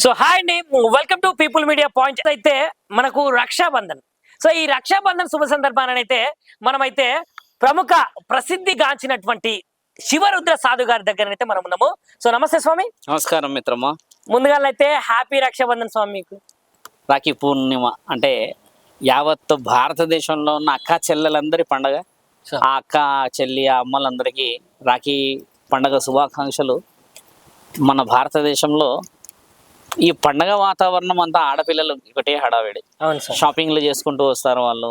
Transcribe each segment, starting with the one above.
So hi అండి, welcome to people media point. అయితే మనకు రక్షాబంధన్. సో ఈ రక్షాబంధన్ శుభ సందర్భాన్ని అయితే మనమైతే ప్రముఖ ప్రసిద్ధిగాంచినటువంటి శివరుద్ర సాధు గారి దగ్గర అయితే మనం ఉన్నాము. సో నమస్తే స్వామి. నమస్కారం మిత్రమా. ముందుగా అయితే హ్యాపీ రక్షాబంధన్ స్వామి. మీకు రాఖీ పూర్ణిమ అంటే యావత్ భారతదేశంలో ఉన్న అక్క చెల్లెలందరి పండగ. ఆ అక్క చెల్లి ఆ అమ్మలందరికీ రాఖీ పండగ శుభాకాంక్షలు. మన భారతదేశంలో ఈ పండగ వాతావరణం అంతా ఆడపిల్లలు ఒకటే హడావిడి. షాపింగ్లు చేసుకుంటూ వస్తారు వాళ్ళు.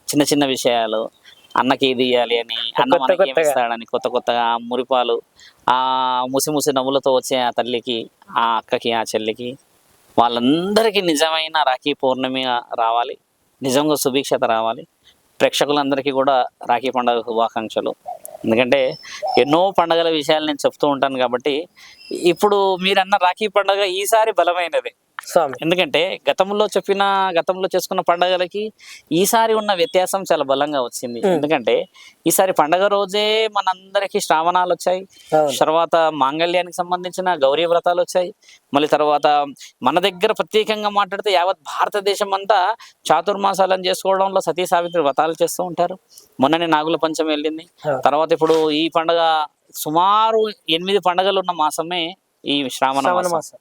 చిన్న చిన్న విషయాలు, అన్నకి ఇది ఇవ్వాలి అని, అన్న మనకి ఏమి ఇస్తాడని, కొత్త కొత్తగా మురిపాలు, ఆ ముసి ముసి నవ్వులతో వచ్చే ఆ తల్లికి, ఆ అక్కకి, ఆ చెల్లికి, వాళ్ళందరికీ నిజమైన రాఖీ పౌర్ణమి రావాలి, నిజంగా సుభిక్షత రావాలి. ప్రేక్షకులందరికీ కూడా రాఖీ పండుగ శుభాకాంక్షలు. ఎందుకంటే ఎన్నో పండుగల విషయాలు నేను చెప్తూ ఉంటాను కాబట్టి ఇప్పుడు మీరన్న రాఖీ పండుగ ఈసారి బలమైనది. ఎందుకంటే గతంలో చేసుకున్న పండుగలకి ఈసారి ఉన్న వ్యత్యాసం చాలా బలంగా వచ్చింది. ఎందుకంటే ఈసారి పండుగ రోజే మనందరికి శ్రావణాలు వచ్చాయి, తర్వాత మాంగళ్యానికి సంబంధించిన గౌరీ వ్రతాలు వచ్చాయి, మళ్ళీ తర్వాత మన దగ్గర ప్రత్యేకంగా మాట్లాడితే యావత్ భారతదేశం అంతా చాతుర్మాసాలను చేసుకోవడంలో సతీ సావిత్రి వ్రతాలు చేస్తూ ఉంటారు. మొన్ననే నాగుల పంచమి వెళ్ళింది. తర్వాత ఇప్పుడు ఈ పండుగ సుమారు 8 పండుగలు ఉన్న మాసమే ఈ శ్రావణ మాసం.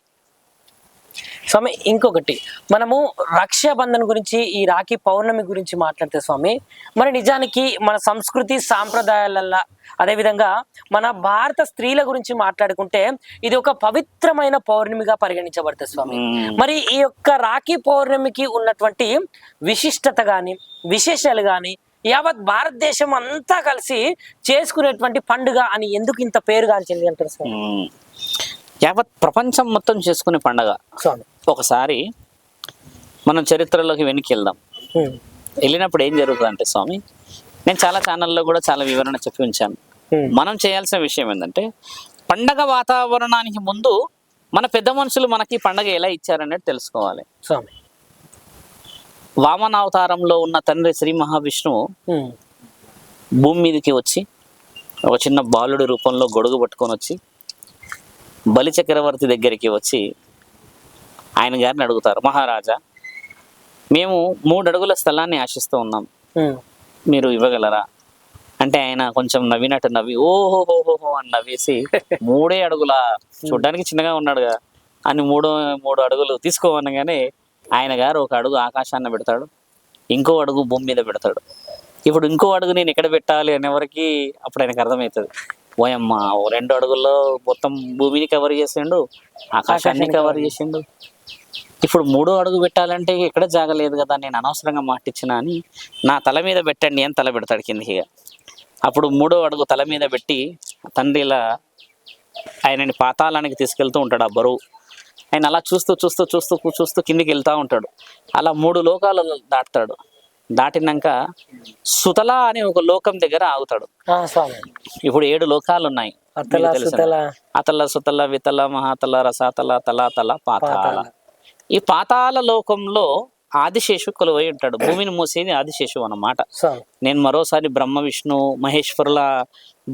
స్వామి ఇంకొకటి, మనము రక్షాబంధన్ గురించి, ఈ రాఖీ పౌర్ణమి గురించి మాట్లాడితే స్వామి, మరి నిజానికి మన సంస్కృతి సాంప్రదాయాలల్లో, అదేవిధంగా మన భారత స్త్రీల గురించి మాట్లాడుకుంటే ఇది ఒక పవిత్రమైన పౌర్ణమిగా పరిగణించబడుతుంది స్వామి. మరి ఈ యొక్క రాఖీ పౌర్ణమికి ఉన్నటువంటి విశిష్టత గాని, విశేషాలు గాని, యావత్ భారతదేశం అంతా కలిసి చేసుకునేటువంటి పండుగ అని ఎందుకు ఇంత పేరు గాంచింది అంటారు స్వామి? యావత్ ప్రపంచం మొత్తం చేసుకునే పండగ. ఒకసారి మనం చరిత్రలోకి వెనక్కి వెళ్దాం. వెళ్ళినప్పుడు ఏం జరుగుతుంది అంటే స్వామి, నేను చాలా ఛానల్లో కూడా చాలా వివరణ చెప్పి ఉంచాను. మనం చేయాల్సిన విషయం ఏంటంటే పండగ వాతావరణానికి ముందు మన పెద్ద మనుషులు మనకి పండగ ఎలా ఇచ్చారనేది తెలుసుకోవాలి. స్వామి వామన అవతారంలో ఉన్న తండ్రి శ్రీ మహావిష్ణువు భూమి మీదకి వచ్చి ఒక చిన్న బాలుడి రూపంలో గొడుగు పట్టుకొని వచ్చి బలి చక్రవర్తి దగ్గరికి వచ్చి ఆయన గారిని అడుగుతారు, మహారాజా, మేము 3 అడుగుల స్థలాన్ని ఆశిస్తూ ఉన్నాం, మీరు ఇవ్వగలరా అంటే ఆయన కొంచెం నవ్వినట్టు నవ్వి ఓహోహోహో అని నవ్వేసి 3 అడుగుల, చూడ్డానికి చిన్నగా ఉన్నాడుగా అని 3 అడుగులు తీసుకోవనగానే ఆయన గారు 1 అడుగు ఆకాశాన్ని పెడతాడు, ఇంకో అడుగు భూమి మీద పెడతాడు. ఇప్పుడు ఇంకో అడుగు నేను ఎక్కడ పెట్టాలి అనేవరకు అప్పుడు ఆయనకు అర్థమవుతుంది, ఓయమ్మ 2 అడుగుల్లో మొత్తం భూమిని కవర్ చేసిండు, ఆకాశాన్ని కవర్ చేసిండు, ఇప్పుడు 3వ అడుగు పెట్టాలంటే ఎక్కడ జాగలేదు కదా, నేను అనవసరంగా మాటిచ్చిన అని నా తల మీద పెట్టండి అని తల పెడతాడు కిందిగా. అప్పుడు 3వ అడుగు తల మీద పెట్టి తండ్రి ఇలా ఆయనని పాతాళానికి తీసుకెళ్తూ ఉంటాడు. ఆ బరువు ఆయన అలా చూస్తూ చూస్తూ చూస్తూ చూస్తూ కిందికి వెళ్తూ ఉంటాడు. అలా 3 లోకాలు దాటుతాడు. దాటినాక సుతల అనే ఒక లోకం దగ్గర ఆగుతాడు. ఇప్పుడు 7 లోకాలు ఉన్నాయి. అతల సుతల వితల మహాతల రసాతల తలాతల పాతాళ. ఈ పాతాళ లోకంలో ఆదిశేషు కొలువై ఉంటాడు. భూమిని మోసేది ఆదిశేషు అన్నమాట. నేను మరోసారి బ్రహ్మ విష్ణు మహేశ్వరుల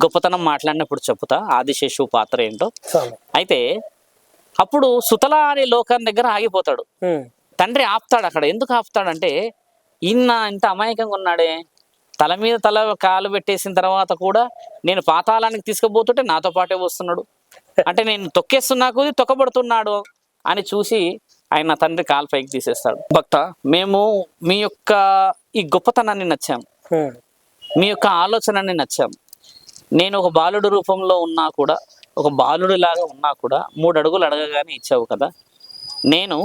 గొప్పతనం మాట్లాడినప్పుడు చెప్పుతా ఆదిశేషు పాత్ర ఏంటో. అయితే అప్పుడు సుతల అనే లోకాన్ని దగ్గర ఆగిపోతాడు. తండ్రి ఆపుతాడు. అక్కడ ఎందుకు ఆపుతాడంటే ఇంత అమాయకంగా ఉన్నాడే, తల మీద తల కాలు పెట్టేసిన తర్వాత కూడా నేను పాతాళానికి తీసుకుపోతుంటే నాతో పాటే వస్తున్నాడు, అంటే నేను తొక్కేస్తున్నా కొద్ది తొక్కబడుతున్నాడు అని చూసి ఆయన తండ్రి కాలు పైకి తీసేస్తాడు. భక్త, మేము మీ యొక్క ఈ గొప్పతనాన్ని నచ్చాం, మీ యొక్క ఆలోచనని నచ్చాం. నేను ఒక బాలుడు రూపంలో ఉన్నా కూడా, ఒక బాలుడు లాగా ఉన్నా కూడా 3 అడుగులు అడగగానే ఇచ్చావు కదా, నేను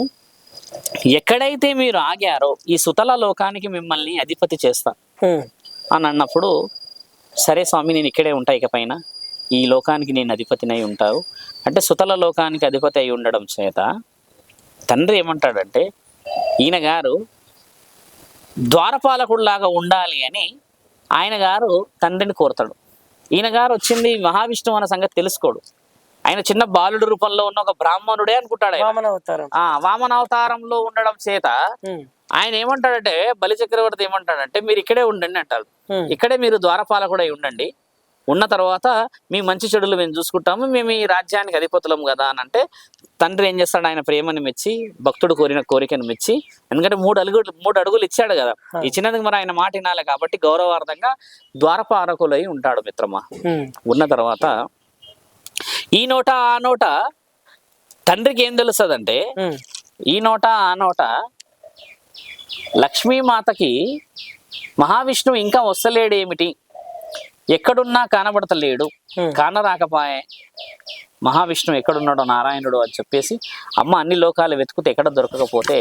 ఎక్కడైతే మీరు ఆగారో ఈ సుతల లోకానికి మిమ్మల్ని అధిపతి చేస్తా అని అన్నప్పుడు, సరే స్వామి నేను ఇక్కడే ఉంటా, ఇక పైన ఈ లోకానికి నేను అధిపతినై ఉంటావు అంటే సుతల లోకానికి అధిపతి అయి ఉండడం చేత తండ్రి ఏమంటాడంటే ఈయన గారు ద్వారపాలకుడిలాగా ఉండాలి అని ఆయన గారు తండ్రిని కోరుతాడు. ఈయన గారు వచ్చింది మహావిష్ణువు అన్న సంగతి తెలుసుకోడు. ఆయన చిన్న బాలుడు రూపంలో ఉన్న ఒక బ్రాహ్మణుడే అనుకుంటాడు. వామన అవతారంలో ఉండడం చేత ఆయన ఏమంటాడంటే బలి చక్రవర్తి ఏమంటాడంటే మీరు ఇక్కడే ఉండండి అంటాడు. ఇక్కడే మీరు ద్వారపాలకుడై ఉండండి, ఉన్న తర్వాత మీ మంచి చెడులు మేము చూసుకుంటాము, మేము ఈ రాజ్యానికి అధిపతులం కదా అని అంటే తండ్రి ఏం చేస్తాడు, ఆయన ప్రేమని మెచ్చి భక్తుడు కోరిన కోరికను మెచ్చి, ఎందుకంటే 3 అడుగులు ఇచ్చాడు కదా, ఇచ్చినందుకు మరి ఆయన మాట వినాలి కాబట్టి గౌరవార్థంగా ద్వారపాలకులై ఉంటాడు మిత్రమా. ఉన్న తర్వాత ఈ నోట ఆ నోట తండ్రికి ఏం తెలుస్తుందంటే, ఈ నోట ఆ నోట లక్ష్మీమాతకి మహావిష్ణువు ఇంకా వస్తలేడు ఏమిటి, ఎక్కడున్నా కానబడతలేడు, కానరాకపాయే, మహావిష్ణువు ఎక్కడున్నాడో నారాయణుడు అని చెప్పేసి అమ్మ అన్ని లోకాలు వెతుకుతే ఎక్కడ దొరకకపోతే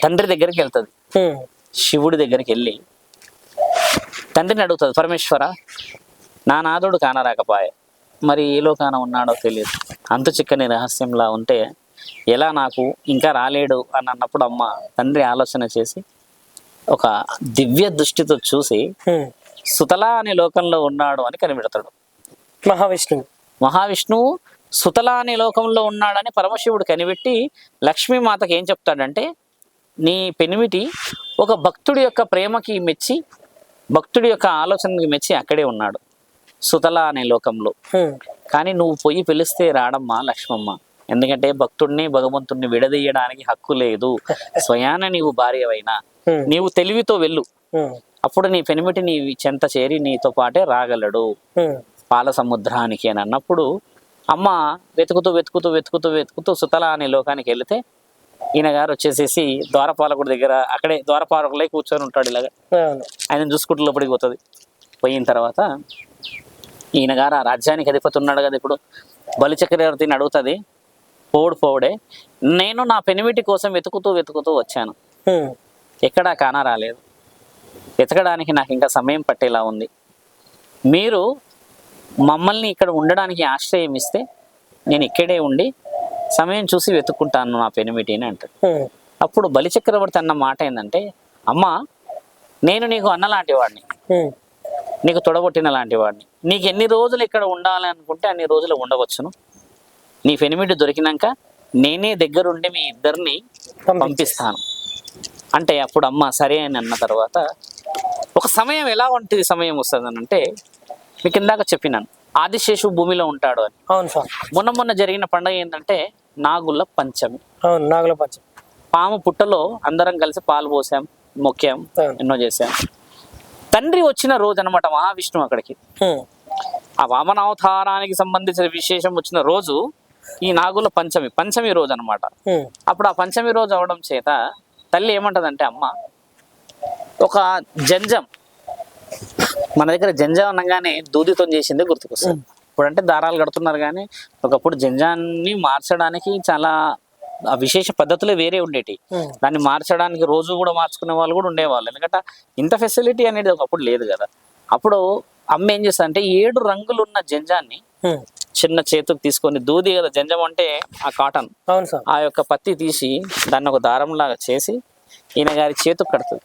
తండ్రి దగ్గరికి వెళ్తుంది. శివుడి దగ్గరికి వెళ్ళి తండ్రిని అడుగుతుంది, పరమేశ్వర నా నాథుడు కానరాకపాయే, మరి ఏ లోకాన ఉన్నాడో తెలియదు, అంతు చిక్కని రహస్యంలా ఉంటే ఎలా నాకు ఇంకా రాలేడు అని అన్నప్పుడు అమ్మ తండ్రి ఆలోచన చేసి ఒక దివ్య దృష్టితో చూసి సుతల అనే లోకంలో ఉన్నాడు అని కనిపెడతాడు. మహావిష్ణువు సుతల అనే లోకంలో ఉన్నాడని పరమశివుడు కనిపెట్టి లక్ష్మీమాతకి ఏం చెప్తాడంటే, నీ పెనిమిటి ఒక భక్తుడి యొక్క ప్రేమకి మెచ్చి, భక్తుడి యొక్క ఆలోచనకి మెచ్చి అక్కడే ఉన్నాడు సుతల అనే లోకంలో, కానీ నువ్వు పోయి పిలిస్తే రాడమ్మా లక్ష్మమ్మ, ఎందుకంటే భక్తుడిని భగవంతుడిని విడదీయడానికి హక్కు లేదు, స్వయాన నీవు భార్యవైనా నీవు తెలివితో వెళ్ళు, అప్పుడు నీ పెనిమిటి నీ చెంత చేరి నీతో పాటే రాగలడు పాల సముద్రానికి అని అన్నప్పుడు అమ్మ వెతుకుతూ వెతుకుతూ వెతుకుతూ వెతుకుతూ సుతల అనే లోకానికి వెళితే ఈయన గారు వచ్చేసేసి ద్వారపాలకుడి దగ్గర అక్కడే ద్వారపాలకులై కూర్చొని ఉంటాడు, ఇలాగా ఆయన చూసుకుంటూ లోపలికి పోతుంది. పోయిన తర్వాత ఈయన గారు ఆ రాజ్యానికి అధిపతి ఉన్నాడు కదా, ఇప్పుడు బలిచక్రవర్తిని అడుగుతుంది, పోవుడే నేను నా పెనిమిటి కోసం వెతుకుతూ వెతుకుతూ వచ్చాను, ఎక్కడా కానా రాలేదు, వెతకడానికి నాకు ఇంకా సమయం పట్టేలా ఉంది, మీరు మమ్మల్ని ఇక్కడ ఉండడానికి ఆశ్రయం ఇస్తే నేను ఇక్కడే ఉండి సమయం చూసి వెతుక్కుంటాను నా పెనిమిటి అని అంటాడు. అప్పుడు బలిచక్రవర్తి అన్న మాట ఏంటంటే, అమ్మ నేను నీకు అన్న లాంటి వాడిని, నీకు తొడగొట్టిన లాంటి వాడిని, నీకు ఎన్ని రోజులు ఇక్కడ ఉండాలి అనుకుంటే అన్ని రోజులు ఉండవచ్చును, నీ పెనిమిటి దొరికినాక నేనే దగ్గరుండి మీ ఇద్దరిని పంపిస్తాను అంటే అప్పుడు అమ్మ సరే అని అన్న తర్వాత ఒక సమయం ఎలా వంటిది సమయం వస్తుంది అంటే, మీకు ఇందాక చెప్పినాను ఆదిశేషు భూమిలో ఉంటాడు అని. అవును సార్. మొన్న జరిగిన పండుగ ఏంటంటే నాగుల పంచమి. అవును, నాగుల పంచమి. పాము పుట్టలో అందరం కలిసి పాలు పోసాం, మొక్కాం, ఎన్నో చేసాం. తండ్రి వచ్చిన రోజు అనమాట మహావిష్ణువు అక్కడికి, ఆ వామనావతారానికి సంబంధించిన విశేషం వచ్చిన రోజు ఈ నాగుల పంచమి రోజు అనమాట. అప్పుడు ఆ పంచమి రోజు అవడం చేత తల్లి ఏమంటదంటే, అమ్మ ఒక జంజం, మన దగ్గర జంజం అనగానే దూదితో చేసిందే గుర్తుకొస్తుంది. ఇప్పుడంటే దారాలు కడుతున్నారు, కానీ ఒకప్పుడు జంజాన్ని మార్చడానికి చాలా విశేష పద్ధతులే వేరే ఉండేటి. దాన్ని మార్చడానికి రోజు కూడా మార్చుకునే వాళ్ళు కూడా ఉండేవాళ్ళు, ఎందుకంటే ఇంత ఫెసిలిటీ అనేది ఒకప్పుడు లేదు కదా. అప్పుడు అమ్మ ఏం చేస్తా అంటే 7 రంగులు ఉన్న జంజాన్ని చిన్న చేతుకు తీసుకొని, దూది కదా జంజం అంటే ఆ కాటన్, ఆ యొక్క పత్తి తీసి దాన్ని ఒక దారంలాగా చేసి ఈయన గారి చేతుకు కడుతుంది.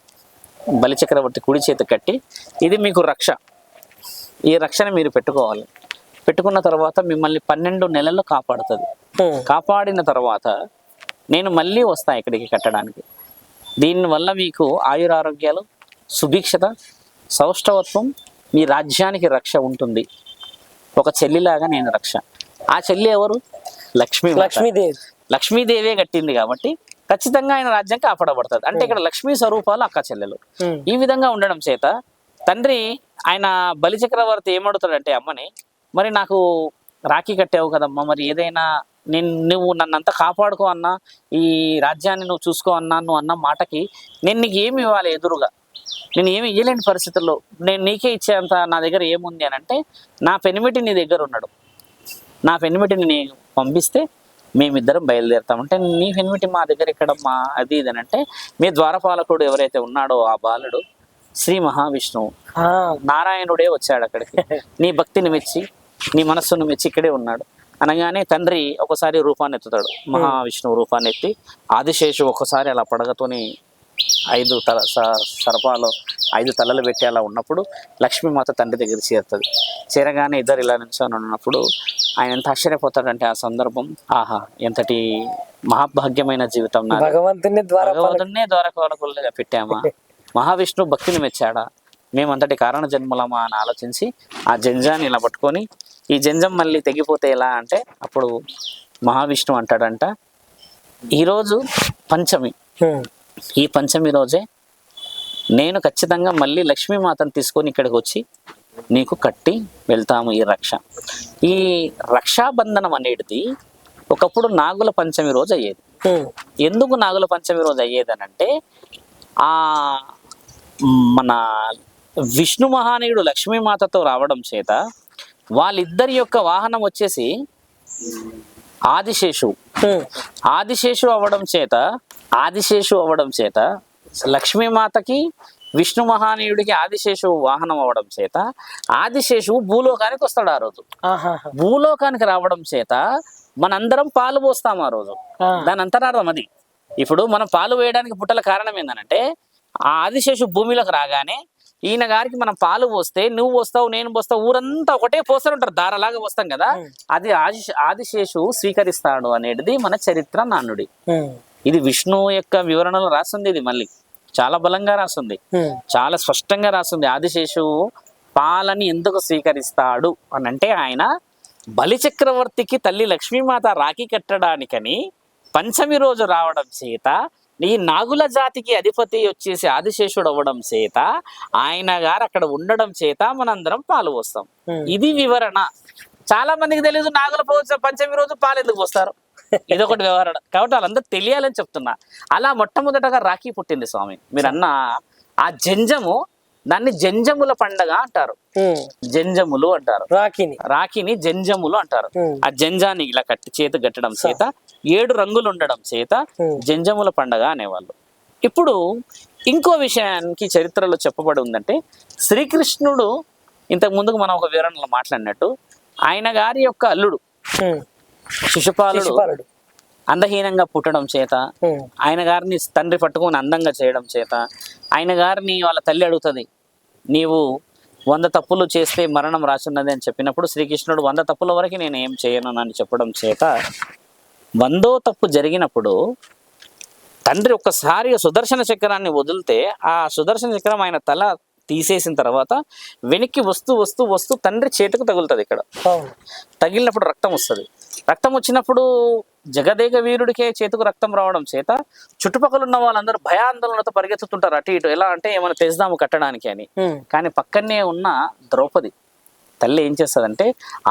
బలిచక్రవర్తి కుడి చేతికి కట్టి, ఇది మీకు రక్ష, ఈ రక్షణ మీరు పెట్టుకోవాలి, పెట్టుకున్న తర్వాత మిమ్మల్ని 12 నెలలు కాపాడుతుంది, కాపాడిన తర్వాత నేను మళ్ళీ వస్తా ఇక్కడికి కట్టడానికి, దీనివల్ల మీకు ఆయురారోగ్యాలు, సుభిక్షత, సౌష్ఠవత్వం, మీ రాజ్యానికి రక్ష ఉంటుంది, ఒక చెల్లిలాగా నేను రక్ష. ఆ చెల్లి ఎవరు? లక్ష్మీదేవే కట్టింది కాబట్టి ఖచ్చితంగా ఆయన రాజ్యం కాపాడబడుతుంది. అంటే ఇక్కడ లక్ష్మీ స్వరూపాలు అక్క చెల్లెలు. ఈ విధంగా ఉండడం చేత తండ్రి ఆయన బలిచక్రవర్తి ఏమడుతాడంటే అమ్మని, మరి నాకు రాఖీ కట్టావు కదమ్మా, మరి ఏదైనా నువ్వు నన్నంతా కాపాడుకో అన్నా, ఈ రాజ్యాన్ని నువ్వు చూసుకో అన్నా, నువ్వు అన్న మాటకి నేను నీకు ఏమి ఇవ్వాలి ఎదురుగా, నేను ఏమి ఇవ్వలేని పరిస్థితుల్లో నేను నీకే ఇచ్చేంత నా దగ్గర ఏముంది అని అంటే, నా పెనిమిటి నీ దగ్గర ఉన్నాడు, నా పెనిమిటిని నేను పంపిస్తే మేమిద్దరం బయలుదేరుతామంటే, నీ పెనిమిటి మా దగ్గర ఎక్కడమ్మా అది ఇది అని అంటే, మీ ద్వారపాలకుడు ఎవరైతే ఉన్నాడో ఆ బాలుడు శ్రీ మహావిష్ణువు నారాయణుడే వచ్చాడు అక్కడికి, నీ భక్తిని మెచ్చి నీ మనస్సును మెచ్చి ఇక్కడే ఉన్నాడు అనగానే తండ్రి ఒకసారి రూపాన్ని ఎత్తుతాడు, మహావిష్ణువు రూపాన్ని ఎత్తి ఆదిశేషు ఒకసారి అలా పడగతోని 5 సర్పాలు 5 తలలు పెట్టి అలా ఉన్నప్పుడు లక్ష్మీమాత తండ్రి దగ్గర చేరుతుంది. చేరగానే ఇద్దరు ఇలా నిల్చొని ఉన్నప్పుడు ఆయన ఎంత ఆశ్చర్యపోతాడంటే ఆ సందర్భం, ఆహా ఎంతటి మహాభాగ్యమైన జీవితం, భగవంతున్నే ద్వారపాలకులుగా పెట్టామా, మహావిష్ణువు భక్తిని మెచ్చాడా, మేమంతటి కారణ జన్మలమా అని ఆలోచించి ఆ జంజాన్ని ఇలా పట్టుకొని, ఈ జంజం మళ్ళీ తెగిపోతే ఎలా అంటే అప్పుడు మహావిష్ణువు అంటాడంట, ఈరోజు పంచమి, ఈ పంచమి రోజే నేను ఖచ్చితంగా మళ్ళీ లక్ష్మీమాతను తీసుకొని ఇక్కడికి వచ్చి నీకు కట్టి వెళ్తాము ఈ రక్ష. ఈ రక్షాబంధనం అనేది ఒకప్పుడు నాగుల పంచమి రోజు అయ్యేది. ఎందుకు నాగుల పంచమి రోజు అయ్యేది అని అంటే, ఆ మన విష్ణు మహానీయుడు లక్ష్మీమాతతో రావడం చేత వాళ్ళిద్దరి యొక్క వాహనం వచ్చేసి ఆదిశేషు అవ్వడం చేత లక్ష్మీమాతకి విష్ణు మహానీయుడికి ఆదిశేషు వాహనం అవ్వడం చేత ఆదిశేషువు భూలోకానికి వస్తాడు ఆ రోజు. భూలోకానికి రావడం చేత మనందరం పాలు పోస్తాం ఆ రోజు. దాని అంతరార్థం అది. ఇప్పుడు మనం పాలు వేయడానికి పుట్టల కారణం ఏంటంటే, ఆ ఆదిశేషు భూమిలోకి రాగానే ఈయన గారికి మనం పాలు పోస్తే, నువ్వు పోస్తావు నేను పోస్తావు, ఊరంతా ఒకటే పోస్తారంటారు, దారలాగా పోస్తాం కదా, అది ఆదిశేషు స్వీకరిస్తాడు అనేది మన చరిత్ర నానుడి. ఇది విష్ణువు యొక్క వివరణలో రాస్తుంది. ఇది మళ్ళీ చాలా బలంగా రాస్తుంది, చాలా స్పష్టంగా రాస్తుంది. ఆదిశేషువు పాలని ఎందుకు స్వీకరిస్తాడు అని అంటే, ఆయన బలిచక్రవర్తికి తల్లి లక్ష్మీమాత రాఖీ కట్టడానికని పంచమి రోజు రావడం చేత, ఈ నాగుల జాతికి అధిపతి వచ్చేసి ఆదిశేషుడు అవ్వడం చేత, ఆయన గారు అక్కడ ఉండడం చేత మనందరం పాలు పోస్తాం. ఇది వివరణ. చాలా మందికి తెలియదు నాగుల పంచమి రోజు పాలు ఎందుకు పోస్తారు, ఇదొకటి వివరణ. కాబట్టి వాళ్ళందరూ తెలియాలని చెప్తున్నా. అలా మొట్టమొదటగా రాఖీ పుట్టింది స్వామి. మీరు అన్న ఆ జంజము, దాన్ని జంజముల పండగ అంటారు. జంజములు అంటారు రాఖీని జంజములు అంటారు. ఆ జంజాన్ని ఇలా చేతి కట్టడం చేత, 7 రంగులు ఉండడం చేత జంజముల పండగ అనేవాళ్ళు. ఇప్పుడు ఇంకో విషయానికి చరిత్రలో చెప్పబడి ఉందంటే, శ్రీకృష్ణుడు ఇంతకు ముందుకు మనం ఒక వివరణలో మాట్లాడినట్టు, ఆయన గారి యొక్క అల్లుడు శిశుపాలుడు అందహీనంగా పుట్టడం చేత, ఆయన గారిని తండ్రి పట్టుకొని అందంగా చేయడం చేత, ఆయన గారిని వాళ్ళ తల్లి అడుగుతుంది, నీవు 100 తప్పులు చేస్తే మరణం రాసున్నది అని చెప్పినప్పుడు, శ్రీకృష్ణుడు 100 తప్పుల వరకు నేను ఏం చేయను అని చెప్పడం చేత, 100వ తప్పు జరిగినప్పుడు తండ్రి ఒక్కసారి సుదర్శన చక్రాన్ని వదిలితే, ఆ సుదర్శన చక్రం ఆయన తల తీసేసిన తర్వాత వెనక్కి వస్తూ తండ్రి చేతికి తగులుతుంది. ఇక్కడ తగిలినప్పుడు రక్తం వస్తుంది. రక్తం వచ్చినప్పుడు జగదేక వీరుడికే చేతికి రక్తం రావడం చేత చుట్టుపక్కల ఉన్న వాళ్ళందరూ భయాందోళనతో పరిగెత్తుతుంటారు అటు ఇటు. ఎలా అంటే ఏమైనా తెస్తాము కట్టడానికి అని. కానీ పక్కనే ఉన్న ద్రౌపది తల్లి ఏం చేస్తుందంటే,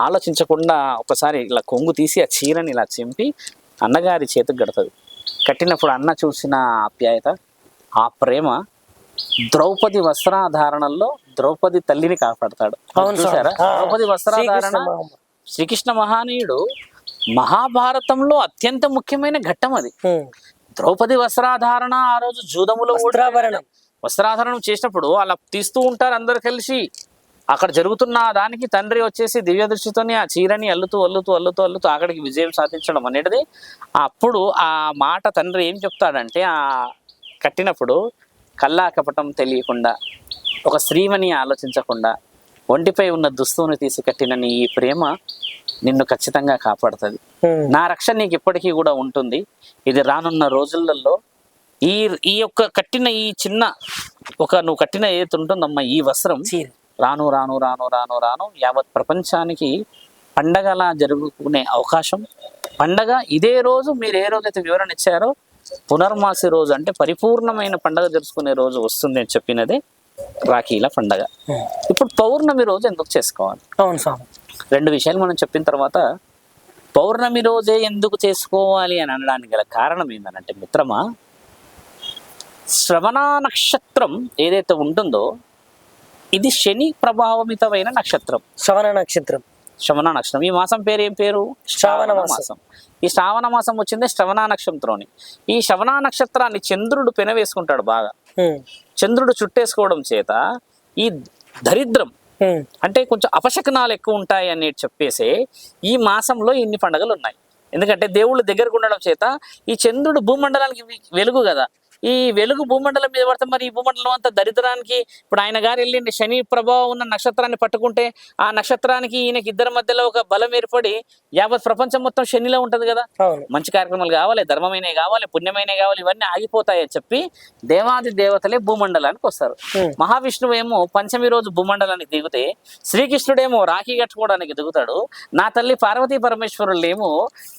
ఆలోచించకుండా ఒకసారి ఇలా కొంగు తీసి ఆ చీరని ఇలా చింపి అన్నగారి చేతికి కడుతుంది. కట్టినప్పుడు అన్న చూసిన ఆప్యాయత, ఆ ప్రేమ, ద్రౌపది వస్త్రాధారణలో ద్రౌపది తల్లిని కాపాడతాడు. చూసారా? ద్రౌపది వస్త్రాధారణ శ్రీకృష్ణ మహానీయుడు మహాభారతంలో అత్యంత ముఖ్యమైన ఘట్టం అది. ద్రౌపది వస్త్రాధారణ ఆ రోజు జూదములో వస్త్రాధారణం చేసినప్పుడు అలా తీస్తూ ఉంటారు అందరు కలిసి. అక్కడ జరుగుతున్న దానికి తండ్రి వచ్చేసి దివ్య దృష్టితోని ఆ చీరని అల్లుతూ అక్కడికి విజయం సాధించడం అనేది. అప్పుడు ఆ మాట తండ్రి ఏం చెప్తాడంటే, ఆ కట్టినప్పుడు కల్లా కపటం తెలియకుండా, ఒక స్త్రీమని ఆలోచించకుండా, ఒంటిపై ఉన్న దుస్తువుని తీసి కట్టిన నీ ఈ ప్రేమ నిన్ను ఖచ్చితంగా కాపాడుతుంది. నా రక్షణ నీకు ఇప్పటికీ కూడా ఉంటుంది. ఇది రానున్న రోజులలో ఈ యొక్క కట్టిన ఈ చిన్న నువ్వు కట్టిన ఏదైతే ఉంటుందమ్మా ఈ వస్త్రం రాను రాను రాను రాను రాను యావత్ ప్రపంచానికి పండగలా జరుగుకునే అవకాశం. పండగ ఇదే రోజు మీరు ఏ రోజైతే వివరణ ఇచ్చారో పునర్మాసి రోజు, అంటే పరిపూర్ణమైన పండగ జరుపుకునే రోజు వస్తుంది అని చెప్పినదే రాఖీల పండగ. ఇప్పుడు పౌర్ణమి రోజు ఎందుకు చేసుకోవాలి? అవును స్వామి. 2 విషయాలు మనం చెప్పిన తర్వాత, పౌర్ణమి రోజే ఎందుకు చేసుకోవాలి అని అనడానికి గల కారణం ఏంటంటే మిత్రమా, శ్రవణ నక్షత్రం ఏదైతే ఉంటుందో ఇది శని ప్రభావితమైన నక్షత్రం. శ్రవణ నక్షత్రం. ఈ మాసం పేరు ఏం పేరు? శ్రావణ మాసం. ఈ శ్రావణ మాసం వచ్చింది శ్రవణ నక్షత్రంలోని. ఈ శ్రవణ నక్షత్రాన్ని చంద్రుడు పెనవేసుకుంటాడు బాగా. చంద్రుడు చుట్టేసుకోవడం చేత ఈ దరిద్రం అంటే కొంచెం అపశకనాలు ఎక్కువ ఉంటాయి అని చెప్పేసి ఈ మాసంలో ఇన్ని పండుగలు ఉన్నాయి. ఎందుకంటే దేవుళ్ళు దగ్గరకు ఉండడం చేత, ఈ చంద్రుడు భూమండలానికి వెలుగు కదా, ఈ వెలుగు భూమండలం మీద పడితే మరి ఈ భూమండలం అంతా దరిద్రానికి, ఇప్పుడు ఆయన గారు వెళ్ళి శని ప్రభావం ఉన్న నక్షత్రాన్ని పట్టుకుంటే ఆ నక్షత్రానికి ఈయనకి ఇద్దరి మధ్యలో ఒక బలం ఏర్పడి యావత్ ప్రపంచం మొత్తం శనిలో ఉంటది కదా. అవును. మంచి కార్యక్రమాలు కావాలి, ధర్మమైన కావాలి, పుణ్యమైన కావాలి, ఇవన్నీ ఆగిపోతాయని చెప్పి దేవాది దేవతలే భూమండలానికి వస్తారు. మహావిష్ణువు ఏమో పంచమి రోజు భూమండలానికి దిగితే శ్రీకృష్ణుడేమో రాఖీ కట్టుకోవడానికి దిగుతాడు. నా తల్లి పార్వతీ పరమేశ్వరులు ఏమో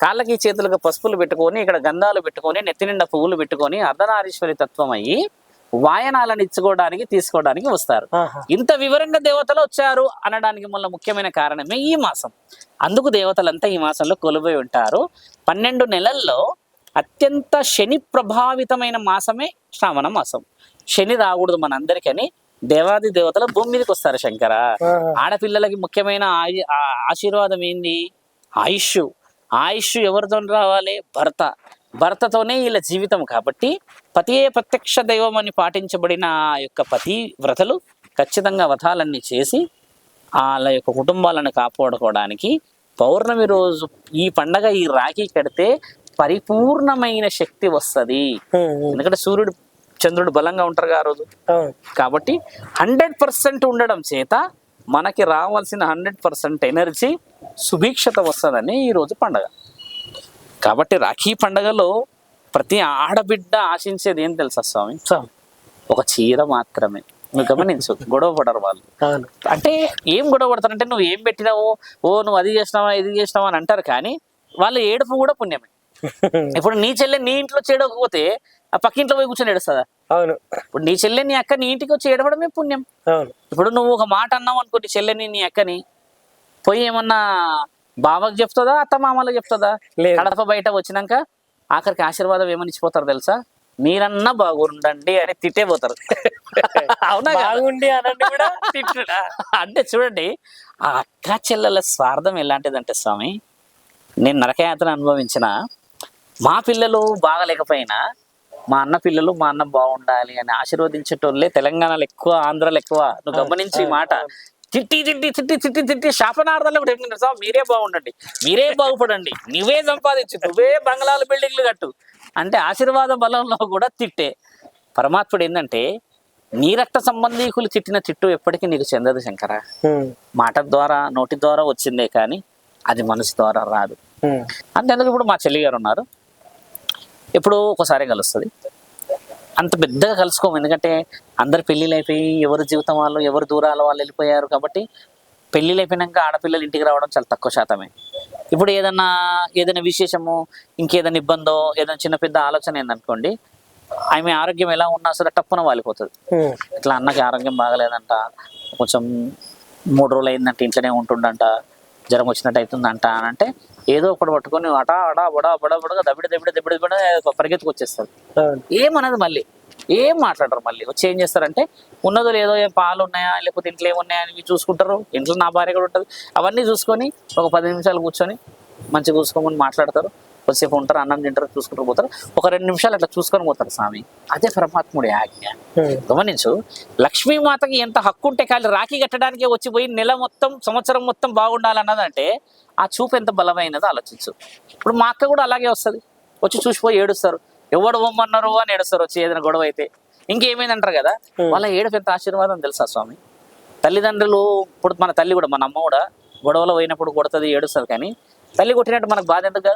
కాళ్ళకి చేతులకు పసుపులు పెట్టుకొని, ఇక్కడ గంధాలు పెట్టుకొని, నెత్తి నిండా పువ్వులు పెట్టుకొని అర్ధనారీశ్వరి తత్వం అయ్యి వాయనాలను ఇచ్చుకోవడానికి తీసుకోవడానికి వస్తారు. ఇంత వివరంగా దేవతలు వచ్చారు అనడానికి వల్ల ముఖ్యమైన కారణమే ఈ మాసం. అందుకు దేవతలంతా ఈ మాసంలో కొలువై ఉంటారు. 12 నెలల్లో అత్యంత శని ప్రభావితమైన మాసమే శ్రావణ మాసం. శని రాకూడదు మనందరికని దేవాది దేవతలు భూమి మీదకి వస్తారు. శంకర, ఆడపిల్లలకి ముఖ్యమైన ఆశీర్వాదం ఏంది? ఆయుష్ ఎవరితో రావాలి? భర్తతోనే వీళ్ళ జీవితం. కాబట్టి పతియే ప్రత్యక్ష దైవం అని పాటించబడిన ఆ యొక్క పతి వ్రతలు ఖచ్చితంగా వ్రతాలన్నీ చేసి వాళ్ళ యొక్క కుటుంబాలను కాపాడుకోవడానికి పౌర్ణమి రోజు ఈ పండగ, ఈ రాఖీ కడితే పరిపూర్ణమైన శక్తి వస్తుంది. ఎందుకంటే సూర్యుడు చంద్రుడు బలంగా ఉంటారు ఆ రోజు. కాబట్టి 100% ఉండడం చేత మనకి రావాల్సిన 100% ఎనర్జీ సుభిక్షత వస్తుందని ఈరోజు పండగ. కాబట్టి రాఖీ పండగలో ప్రతి ఆడబిడ్డ ఆశించేది ఏం తెలుసా స్వామి? ఒక చీర మాత్రమే. నువ్వు గమనించు, గొడవ పడరు వాళ్ళు. అంటే ఏం గొడవ పడతారంటే నువ్వు ఏం పెట్టినావు, నువ్వు అది చేసినావా ఇది చేసినావా అని అంటారు. కానీ వాళ్ళ ఏడుపు కూడా పుణ్యమే. ఇప్పుడు నీ చెల్లె నీ ఇంట్లో చేయకపోతే ఆ పక్కింట్లో పోయి కూర్చొని ఏడుస్తుందా? అవును. ఇప్పుడు నీ చెల్లె నీ అక్క నీ ఇంటికి వచ్చి ఏడవడమే పుణ్యం. ఇప్పుడు నువ్వు ఒక మాట అన్నావు అనుకో, నీ చెల్లెని నీ అక్కని పోయి ఏమన్నా బావకు చెప్తుందా, అత్త మామలకు చెప్తుందా? కడప బయట వచ్చినాక ఆఖరికి ఆశీర్వాదం ఏమని ఇచ్చిపోతారు తెలుసా? మీరన్నా బాగుండండి అని తిట్టే పోతారు. అవునా? బాగుండి అనండి కూడా తిట్టుడా. అంటే చూడండి, ఆ అక్క చెల్లెల స్వార్థం ఎలాంటిదంటే స్వామి, నేను నరకయాత్ర అనుభవించిన మా పిల్లలు బాగలేకపోయినా మా అన్న పిల్లలు మా అన్న బాగుండాలి అని ఆశీర్వదించేటోళ్ళే తెలంగాణలో ఎక్కువ, ఆంధ్రాలో ఎక్కువ. నువ్వు గమనించి ఈ మాట. తిట్టి తిట్టి తిట్టి తిట్టి తిట్టి శాపనార్థాలు కూడా ఏమిటి సార్? మీరే బాగుండండి, మీరే బాగుపడండి, నువ్వే సంపాదించు, నువ్వే బంగ్లాలు బిల్డింగ్లు కట్టు అంటే ఆశీర్వాద బలంలో కూడా తిట్టే. పరమాత్ముడు ఏంటంటే నీ రక్త సంబంధీకులు తిట్టిన తిట్టు ఎప్పటికీ నీకు చెందదు శంకర. మాట ద్వారా నోటి ద్వారా వచ్చిందే కానీ అది మనసు ద్వారా రాదు. అంతేందుకు ఇప్పుడు మా చెల్లి గారు ఉన్నారు, ఎప్పుడో ఒకసారి కలుస్తుంది. అంత పెద్దగా కలుసుకోము, ఎందుకంటే అందరు పెళ్ళిళ్ళు అయిపోయి ఎవరి జీవితం వాళ్ళు, ఎవరు దూరాల వాళ్ళు వెళ్ళిపోయారు. కాబట్టి పెళ్ళిళ్ళు అయిపోయినాక ఆడపిల్లలు ఇంటికి రావడం చాలా తక్కువ శాతమే. ఇప్పుడు ఏదైనా విశేషము, ఇంకేదైనా ఇబ్బందో, ఏదైనా చిన్న పెద్ద ఆలోచన ఏందనుకోండి, ఆమె ఆరోగ్యం ఎలా ఉన్నా సరే టప్పున వాలిపోతుంది. ఇట్లా అన్నకి ఆరోగ్యం బాగలేదంట, కొంచెం 3 రోజులు అయిందంటే ఇంట్లోనే ఉంటుండంట, జ్వరం వచ్చినట్టు అవుతుందంట అని అంటే ఏదో ఒకటి పట్టుకొని బొడగా దబ్బిడ పరిగెత్తుకు వచ్చేస్తారు. ఏమన్నది మళ్ళీ ఏం మాట్లాడరు. మళ్ళీ వచ్చి ఏం చేస్తారంటే ఉన్నదో లేదో, ఏం పాలు ఉన్నాయా లేకపోతే ఇంట్లో ఏమున్నాయా అని చూసుకుంటారు. ఇంట్లో నా భార్య కూడా ఉంటుంది. అవన్నీ చూసుకొని ఒక 10 నిమిషాలు కూర్చొని మంచిగా చూసుకోమని మాట్లాడతారు. కొద్దిసేపు ఉంటారు, అన్నం తింటారు, చూసుకుంటారు పోతారు. ఒక 2 నిమిషాలు అట్లా చూసుకొని పోతారు స్వామి. అదే పరమాత్ముడి ఆజ్ఞ. గమనించు, లక్ష్మీమాతకి ఎంత హక్కు ఉంటే కానీ రాఖీ కట్టడానికే వచ్చిపోయి నెల మొత్తం, సంవత్సరం మొత్తం బాగుండాలన్నదంటే ఆ చూపు ఎంత బలమైనదో ఆలోచించు. ఇప్పుడు మా అక్క కూడా అలాగే వస్తుంది, వచ్చి చూసిపోయి ఏడుస్తారు. ఎవడు బొమ్మన్నారు అని ఏడుస్తారు వచ్చి, ఏదైనా గొడవ అయితే. ఇంకేమైందంటారు కదా, వాళ్ళ ఏడుపు ఎంత ఆశీర్వాదం తెలుసా స్వామి. తల్లిదండ్రులు, ఇప్పుడు మన తల్లి కూడా, మన అమ్మ కూడా గొడవలో పోయినప్పుడు కొడుతుంది, ఏడుస్తుంది. కానీ తల్లి కొట్టినట్టు మనకు బాధ ఎందుకు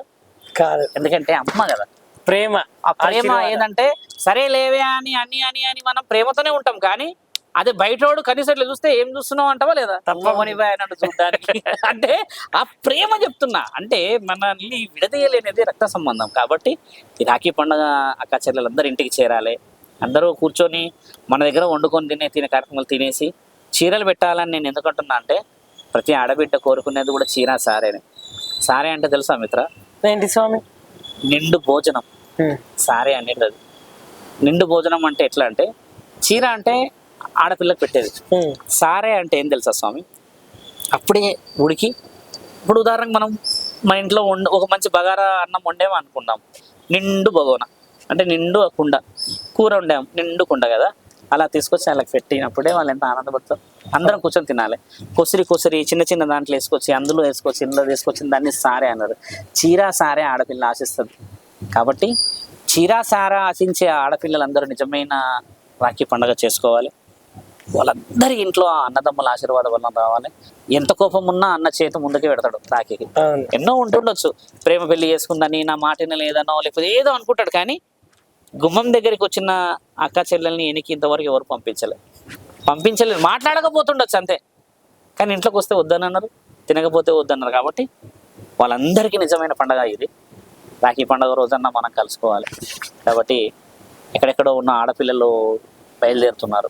కాదు? ఎందుకంటే అమ్మ కదా, ప్రేమ. ఆ ప్రేమ ఏంటంటే సరే లేవే అని అని అని అని మనం ప్రేమతోనే ఉంటాం. కానీ అదే బయటోడు కనీసం ఇట్లా చూస్తే ఏం చూస్తున్నావు అంటావా లేదా? తప్పనిపోయాను చూడడానికి. అంటే ఆ ప్రేమ చెప్తున్నా. అంటే మనల్ని విడదీయలేనిది రక్త సంబంధం. కాబట్టి ఈ రాఖీ పండుగ అక్క చెల్లెలందరూ ఇంటికి చేరాలి. అందరూ కూర్చొని మన దగ్గర వండుకొని తినే కార్యక్రమాలు తినేసి చీరలు పెట్టాలని నేను ఎందుకంటున్నా అంటే, ప్రతి ఆడబిడ్డ కోరుకునేది కూడా చీర సారేనే. సారే అంటే తెలుసా మిత్ర? ఏంటి స్వామి? నిండు భోజనం. సారే అనేది అది. నిండు భోజనం అంటే ఎట్లా అంటే, చీర అంటే ఆడపిల్లకి పెట్టేది. సారే అంటే ఏం తెలుసా స్వామి? అప్పుడే ఉడికి, ఇప్పుడు ఉదాహరణకు మనం మన ఇంట్లో ఒక మంచి బగారా అన్నం వండేమో అనుకుందాం, నిండు బగోన అంటే నిండు కుండ కూర వండాము, నిండు కుండ కదా, అలా తీసుకొచ్చి వాళ్ళకి పెట్టినప్పుడే వాళ్ళు ఎంత ఆనందపడతారు. అందరం కూర్చొని తినాలి. కొసరి చిన్న చిన్న దాంట్లో వేసుకొచ్చి, అందులో వేసుకొచ్చి, ఇందులో వేసుకొచ్చి దాన్ని సారే అన్నారు. చీర సారే ఆడపిల్ల ఆశిస్తుంది. కాబట్టి చీరాసారా ఆశించే ఆడపిల్లలందరూ నిజమైన రాఖీ పండుగ చేసుకోవాలి. వాళ్ళందరి ఇంట్లో ఆ అన్నదమ్ముల ఆశీర్వాదం వల్ల రావాలి. ఎంత కోపం ఉన్నా అన్న చేతి ముందుకే పెడతాడు రాఖీకి. ఎన్నో ఉంటుండొచ్చు, ప్రేమ పెళ్లి చేసుకుందని, నా మాటనే లేదనో, లేకపోతే ఏదో అనుకుంటాడు. కానీ గుమ్మం దగ్గరికి వచ్చిన అక్క చెల్లెల్ని ఎనికి ఇంతవరకు ఎవరు పంపించలేదు. మాట్లాడకపోతుండొచ్చు అంతే, కానీ ఇంట్లోకి వస్తే వద్దనన్నారు, తినకపోతే వద్దన్నారు. కాబట్టి వాళ్ళందరికీ నిజమైన పండగ ఇది. రాఖీ పండుగ రోజన్నా మనం కలుసుకోవాలి. కాబట్టి ఎక్కడెక్కడో ఉన్న ఆడపిల్లలు బయలుదేరుతున్నారు.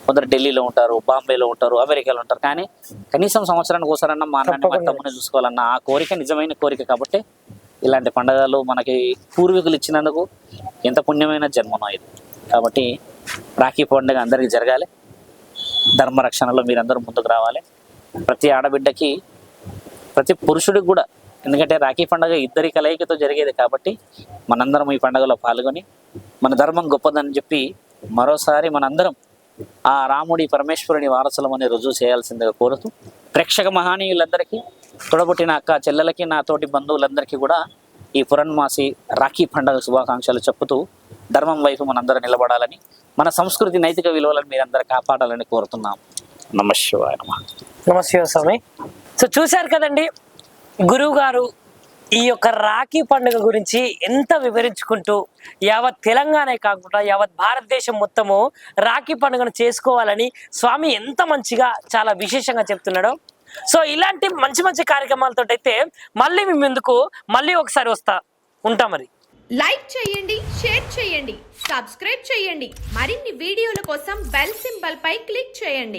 కొందరు ఢిల్లీలో ఉంటారు, బాంబేలో ఉంటారు, అమెరికాలో ఉంటారు. కానీ కనీసం సంవత్సరానికి ఒకసారన్నా మా అన్నని మా తమ్ముని చూసుకోవాలన్న ఆ కోరిక నిజమైన కోరిక. కాబట్టి ఇలాంటి పండుగలు మనకి పూర్వీకులు ఇచ్చినందుకు ఎంత పుణ్యమైన జన్మనో ఇది. కాబట్టి రాఖీ పండుగ అందరికీ జరగాలి. ధర్మరక్షణలో మీరందరూ ముందుకు రావాలి. ప్రతి ఆడబిడ్డకి, ప్రతి పురుషుడికి కూడా, ఎందుకంటే రాఖీ పండుగ ఇద్దరి కలయికతో జరిగేది. కాబట్టి మనందరం ఈ పండుగలో పాల్గొని మన ధర్మం గొప్పదని చెప్పి మరోసారి మనందరం ఆ రాముడి పరమేశ్వరుని వారసులమని రుజువు చేయాల్సిందిగా కోరుతూ, ప్రేక్షక మహానీయులందరికీ, తొడబుట్టిన అక్క చెల్లెలకి, నా తోటి బంధువులందరికీ కూడా ఈ పురన్మాసి రాఖీ పండుగ శుభాకాంక్షలు చెప్పుతూ ధర్మం వైపు మనందరూ నిలబడాలని, మన సంస్కృతి నైతిక విలువలను మీరందరూ కాపాడాలని కోరుతున్నాం. నమశివాయ నమః. నమస్తే స్వామి. సో చూశారు కదండి, గురువు గారు ఈ యొక్క రాఖీ పండుగ గురించి ఎంత వివరించుకుంటూ యావత్ తెలంగాణ కాకుండా యావత్ భారతదేశం మొత్తము రాఖీ పండుగను చేసుకోవాలని స్వామి ఎంత మంచిగా చాలా విశేషంగా చెప్తున్నాడు. సో ఇలాంటి మంచి మంచి కార్యక్రమాలతో అయితే మళ్ళీ మీ ముందుకు మళ్ళీ ఒకసారి ఉంటాం. మరి లైక్ చేయండి, షేర్ చేయండి, సబ్స్క్రైబ్ చేయండి. మరిన్ని వీడియోల కోసం బెల్ సింబల్ పై క్లిక్ చేయండి.